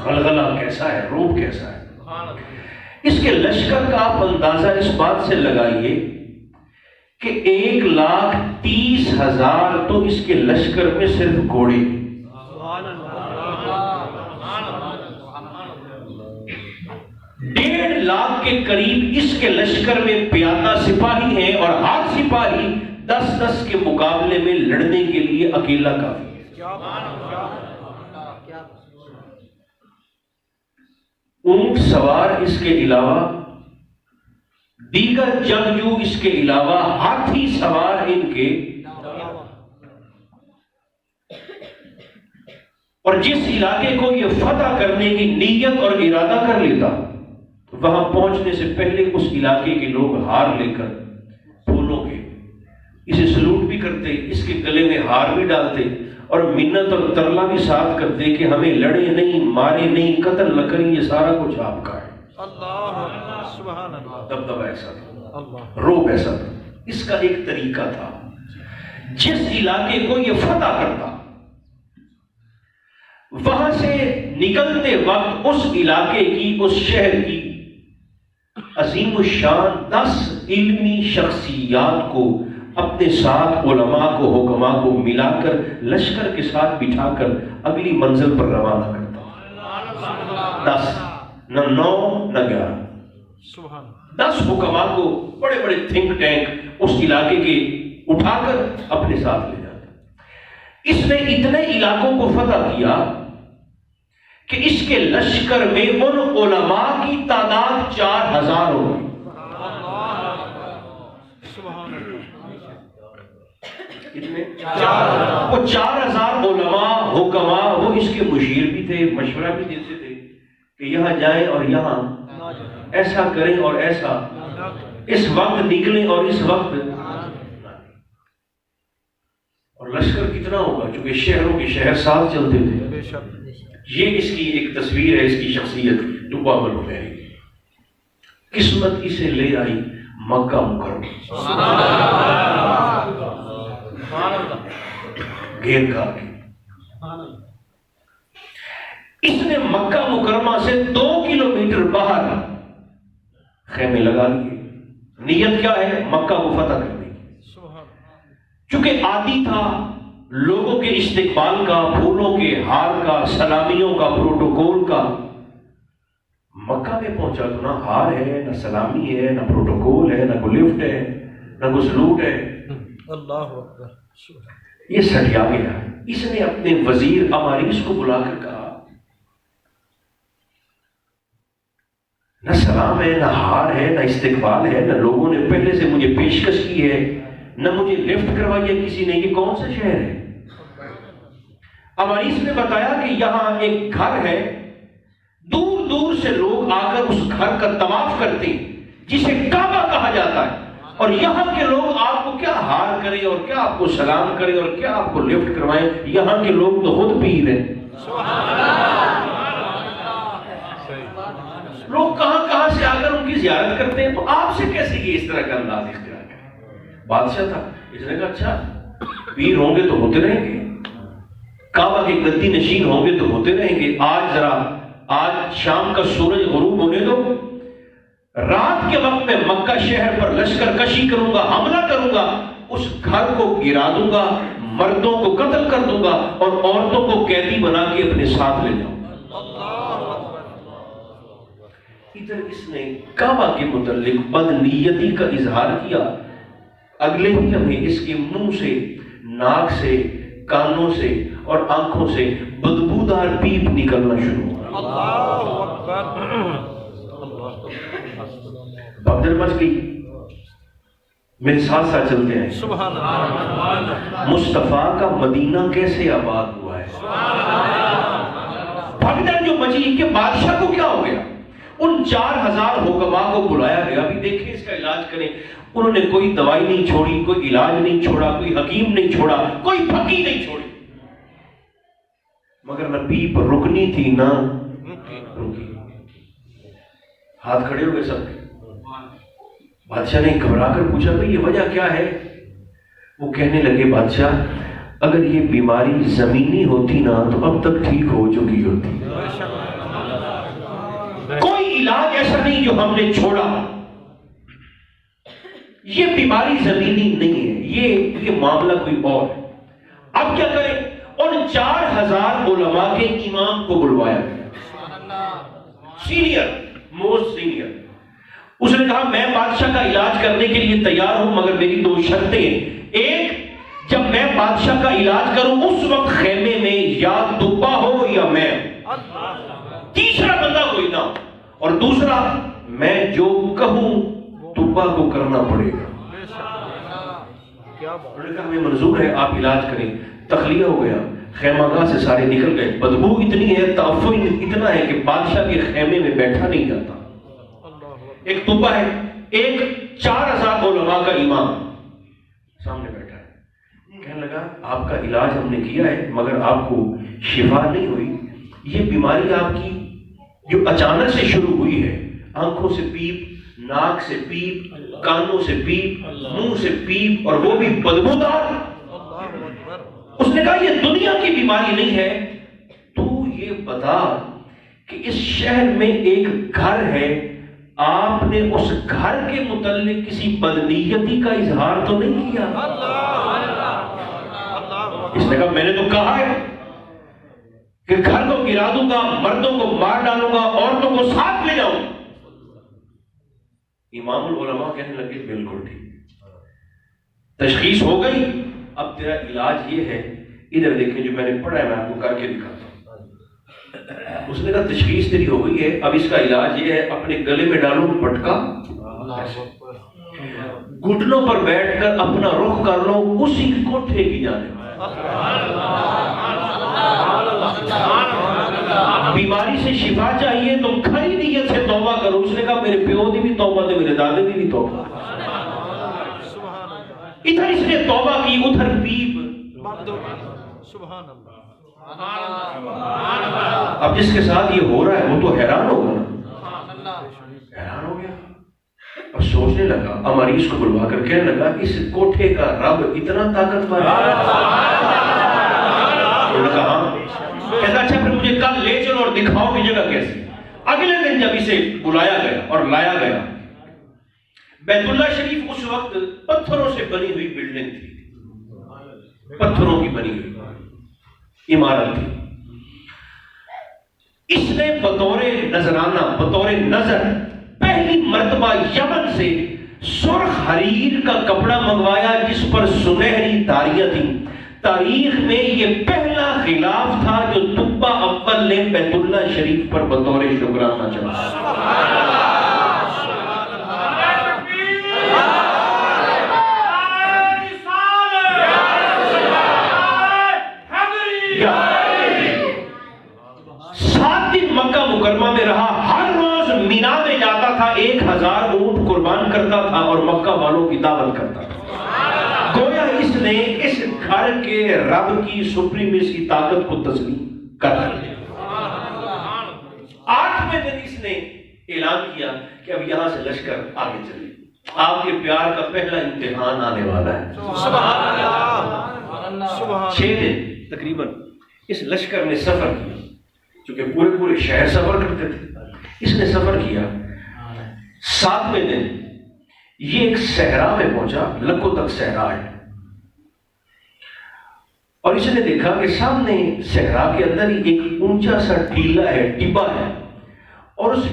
غلغلہ کیسا ہے، روب کیسا ہے۔ اس کے لشکر کا آپ اندازہ اس بات سے لگائیے کہ 1,30,000 تو اس کے لشکر میں صرف گھوڑے، 1.5 لاکھ کے قریب اس کے لشکر میں پیادہ سپاہی ہیں، اور ہر سپاہی 10-10 کے مقابلے میں لڑنے کے لیے اکیلا کافی ہے۔ اونٹ سوار اس کے علاوہ، دیگر جنگجو اس کے علاوہ، ہاتھی سوار ان کے، اور جس علاقے کو یہ فتح کرنے کی نیت اور ارادہ کر لیتا، وہاں پہنچنے سے پہلے اس علاقے کے لوگ ہار لے کر پھولوں کے اسے سلوٹ بھی کرتے، اس کے گلے میں ہار بھی ڈالتے، اور منت اور ترلا بھی ساتھ کرتے کہ ہمیں لڑے نہیں، مارے نہیں، قتل نہ کریں، یہ سارا کچھ آپ کا ہے۔ دبدبہ ایسا تھا، روب ایسا تھا، اس کا ایک طریقہ تھا۔ جس علاقے کو یہ فتح کرتا، وہاں سے نکلتے وقت اس علاقے کی، اس شہر کی عظیم الشان 10 علمی شخصیات کو اپنے ساتھ، علماء کو، حکماء کو ملا کر لشکر کے ساتھ بٹھا کر اگلی منزل پر روانہ کرتا۔ 10 نہ 9 نہ 11، 10 حکماء کو، بڑے بڑے تھنک ٹینک اس علاقے کے اٹھا کر اپنے ساتھ لے جاتا۔ اس نے اتنے علاقوں کو فتح کیا کہ اس کے لشکر میں ان علماء کی تعداد 4,000 ہو گئی۔ وہ 4,000 علماء، حکماء، وہ اس کے مشیر بھی تھے، مشورہ بھی دیتے تھے کہ یہاں جائیں اور یہاں ایسا کریں اور ایسا، اس وقت نکلیں اور اس وقت۔ اور لشکر کتنا ہوگا، چونکہ شہروں کے شہر ساتھ چلتے تھے۔ یہ اس کی ایک تصویر ہے، اس کی شخصیت ڈبہ بلو میری۔ قسمت اسے لے آئی مکہ مکرمہ، گھیر کر کے۔ اس نے مکہ مکرمہ سے 2 کلومیٹر باہر خیمے لگا لیے۔ نیت کیا ہے؟ مکہ کو فتح کرنے کی۔ چونکہ عادی تھا لوگوں کے استقبال کا، پھولوں کے ہار کا، سلامیوں کا، پروٹوکول کا۔ مکہ میں پہنچا تو نہ ہار ہے، نہ سلامی ہے، نہ پروٹوکول ہے، نہ کوئی لفٹ ہے، نہ کوئی سلوٹ ہے۔ اللہ اکبر، یہ سٹیا گیا۔ اس نے اپنے وزیر اماریس کو بلا کر کہا، نہ سلام ہے، نہ ہار ہے، نہ استقبال ہے، نہ لوگوں نے پہلے سے مجھے پیشکش کی ہے، نہ مجھے لفٹ کروائی ہے کسی نے، یہ کون سا شہر ہے؟ اماریس نے بتایا کہ یہاں ایک گھر ہے، دور دور سے لوگ آ کر اس گھر کا طواف کرتے ہیں، جسے کعبہ کہا جاتا ہے، اور یہاں کے لوگ آپ کو کیا ہار کریں اور کیا آپ کو سلام کریں اور کیا آپ کو لفٹ کروائیں، یہاں کے لوگ تو خود پیر ہیں۔ لوگ کہاں سے آ کر ان کی زیارت کرتے ہیں، تو آپ سے کیسے یہ اس طرح کا انداز اختیار کریں؟ بادشاہ تھا، اس نے کہا اچھا پیر ہوں گے تو ہوتے رہیں گے، کعبہ کے گدی نشین ہوں گے تو ہوتے رہیں گے، آج شام کا سورج غروب ہونے دو، رات کے وقت میں مکہ شہر پر لشکر کشی کروں گا، حملہ کروں گا، اس گھر کو گرا دوں گا، مردوں کو قتل کر دوں گا اور عورتوں کو قیدی بنا کے اپنے ساتھ لے جاؤں گا۔ ادھر اس نے کعبہ کے متعلق بدنیتی کا اظہار کیا، اگلے ہی لمحے اس کے منہ سے، ناک سے، کانوں سے اور آنکھوں سے بدبودار پیپ نکلنا شروع ہوا۔ اللہ اکبر، بھگدڑ مچ گئی۔ میرے ساتھ ساتھ چلتے ہیں، سبحان اللہ، مصطفیٰ کا مدینہ کیسے آباد ہوا ہے؟ بھگدڑ جو مچی کہ بادشاہ کو کیا ہو گیا؟ ان 4,000 حکماء کو بلایا گیا، بھی دیکھیں اس کا علاج کریں۔ انہوں نے کوئی دوائی نہیں چھوڑی، کوئی علاج نہیں چھوڑا، کوئی حکیم نہیں چھوڑا، کوئی پھکی نہیں چھوڑی، مگر نہ پیپ رکنی تھی نہ رکی۔ ہاتھ کھڑے ہوئے سب کے۔ بادشاہ نے گھبرا کر پوچھا بھئی یہ وجہ کیا ہے؟ وہ کہنے لگے بادشاہ اگر یہ بیماری زمینی ہوتی نا تو اب تک ٹھیک ہو چکی ہوتی. کوئی علاج ایسا نہیں جو ہم نے چھوڑا. یہ بیماری زمینی نہیں ہے، یہ معاملہ کوئی اور ہے. اب کیا کریں؟ ان 4000 علماء کے امام کو بلوایا گیا، سینئر موسٹ سینئر. اس نے کہا میں بادشاہ کا علاج کرنے کے لیے تیار ہوں، مگر میری 2 شرطیں ہیں. ایک، جب میں بادشاہ کا علاج کروں اس وقت خیمے میں یا دبا ہو یا میں، تیسرا بندہ کوئی نہ ہو. اور دوسرا، میں جو کہوں دبا کو کرنا پڑے گا. انہوں نے کہا ہمیں منظور ہے، آپ علاج کریں. تخلیہ ہو گیا، خیمہ گاہ سے سارے نکل گئے. بدبو اتنی ہے، تعفن اتنا ہے کہ بادشاہ کے خیمے میں بیٹھا نہیں جاتا. ایک دبا ہے، ایک 4000 علماء کا امام سامنے بیٹھا ہے. کہنے لگا آپ کا علاج ہم نے کیا ہے مگر آپ کو شفا نہیں ہوئی. یہ بیماری آپ کی جو اچانک سے شروع ہوئی ہے، آنکھوں سے پیپ، ناک سے پیپ، کانوں سے پیپ، منہ سے پیپ، اور وہ بھی بدبودار. اس نے کہا یہ دنیا کی بیماری نہیں ہے، تو یہ بتا کہ اس شہر میں ایک گھر ہے، آپ نے اس گھر کے متعلق کسی بدنیتی کا اظہار تو نہیں کیا؟ اس نے کہا میں نے تو کہا ہے کہ گھر کو گرا دوں گا، مردوں کو مار ڈالوں گا، عورتوں کو ساتھ لے جاؤں. امام العلماء کہنے لگے بالکل ٹھیک، تشخیص ہو گئی، اب تیرا علاج یہ ہے. ادھر دیکھیں جو میں نے پڑھا ہے میں آپ کو کر کے دکھاتا ہوں. اس نے کہا تشخیص تیری ہو گئی ہے، اب اس کا علاج یہ ہے اپنے گلے میں ڈالو پٹکا، گھٹنوں پر بیٹھ کر اپنا رخ کر لو اسی کوٹھے کی جانب. بیماری سے شفا چاہیے تو کھری نیت سے توبہ کرو. اس نے کہا میرے پیو دی بھی توبہ دے، میرے دادے دی بھی توبہ. ادھر اس نے توبہ کی، ادھر پیپ. سبحان اللہ. اب جس کے ساتھ یہ ہو رہا ہے وہ تو حیران ہوگا نا، حیران ہو گیا اور سوچنے لگا. مریض کو بلوا کر کہنے لگا اس کوٹھے کا رب اتنا طاقتور ہے؟ انہوں نے کہا ہاں. کہتا اچھا پھر مجھے کل لے چلو اور دکھاؤ کہ جگہ کیسی. اگلے دن جب اسے بلایا گیا اور لایا گیا، بیت اللہ شریف اس وقت پتھروں سے بنی ہوئی بلڈنگ تھی، پتھروں کی بنی ہوئی عمارت تھی. اس نے بطور نذرانہ، بطور نظر پہلی مرتبہ یمن سے سرخ حریر کا کپڑا منگوایا جس پر سنہری داریاں تھیں. تاریخ میں یہ پہلا خلاف تھا جو دبا اول نے بیت اللہ شریف پر بطور شکرانہ چڑھایا. مکہ مکرمہ میں رہا، ہر روز مینا میں جاتا تھا، 1000 اونٹ قربان کرتا تھا اور مکہ والوں کی دعوت کرتا تھا. گویا اس نے اس گھر کے رب کی سپریمیسی طاقت کو تسلیم کر لیا. 8ویں دن اس نے اعلان کیا کہ اب یہاں سے لشکر آگے چلے، آپ کے پیار کا پہلا امتحان آنے والا ہے. 6 دن تقریباً اس لشکر نے سفر کیا، چونکہ پورے شہر سفر کرتے تھے. اس نے سفر کیا. 7ویں دن یہ ایک صحرا میں پہنچا، لکو تک صحرا ہے، اور اس نے دیکھا کہ سامنے صحرا کے اندر ہی ایک اونچا سا ٹیلہ ہے، ٹبا ہے، اور اس